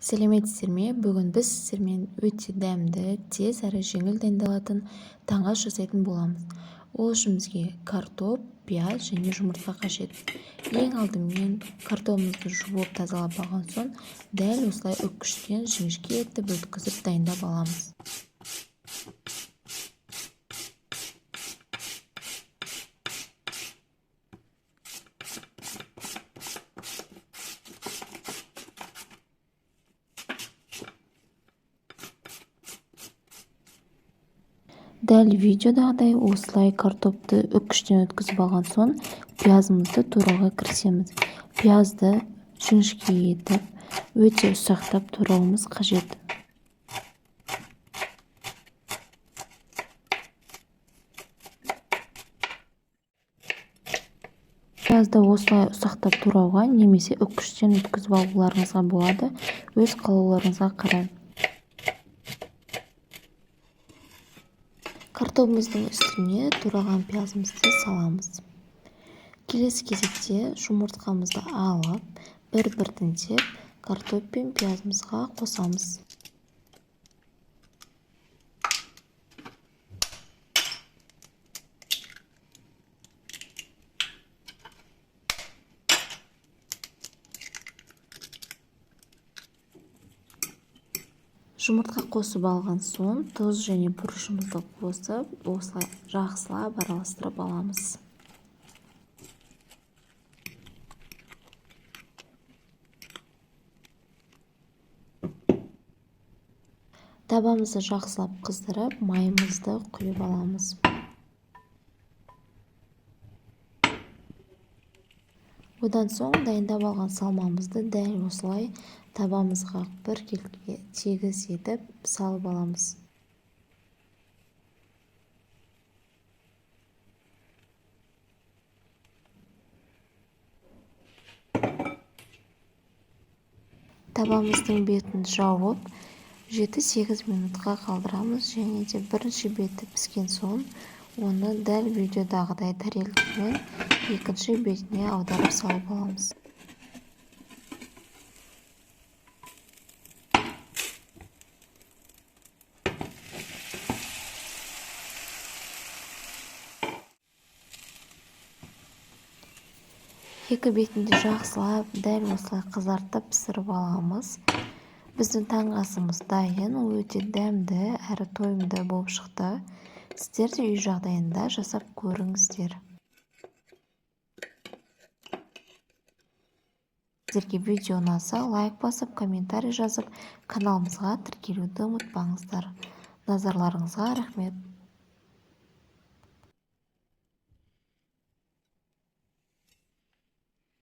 Сәлеметсіздер ме? Бүгін біз сіздермен өте дәмді, тез әрі жеңіл дайындалатын таңас жасайтын боламыз. Ол үшін бізге картоп, пияз және жұмыртқа қажет. Ең алдымен картопымызды жуып тазалап алған соң, дәл осылай үккіштен жіңішке етіп өткізіп дайындап аламыз. Дәл видеодағыдай осылай картопты үккіштен өткізіп алған соң, пиязымызды турауға кірісеміз. Пиязды жіңішке етіп, өте ұсақтап турауымыз қажет. Пиязды осылай ұсақтап турауға немесе үккіштен өткізіп алуларыңызға болады, өз қалауларыңызға қарай. Картопымыздың үстіне тураған пиязымызды саламыз. Келесі кезекте жұмыртқамызды алып, бір-бірден картоп пен пиязымызға қосамыз. Жұмыртқа қосып алған соң, тұз және бұрышымызды қосып, осылай жақсылап араластырып аламыз. Табамызды жақсылап қыздырып, майымызды құйып аламыз. Одан соң дайындап алған салмамызды дәл осылай табамызға бір келіге тегіс етіп салып аламыз. Табамыздың бетін жауып, 7-8 минутқа қалдырамыз және де бірінші беті піскен соң, оны дәл видеодағыдай тарелкамен екінші бетіне аударып салып аламыз. Екі бетінде жақсылап, дәл осылай қызартып пісіріп аламыз. Біздің таңасымыз дайын, ол өте дәмді әрі тойымды болып шықты. Сіздер де үй жағдайында жасап көріңіздер. Сіздерге видео ұнаса, лайк басып, комментарий жазып, каналымызға тіркелуді ұмытпаңыздар. Назарларыңызға рахмет.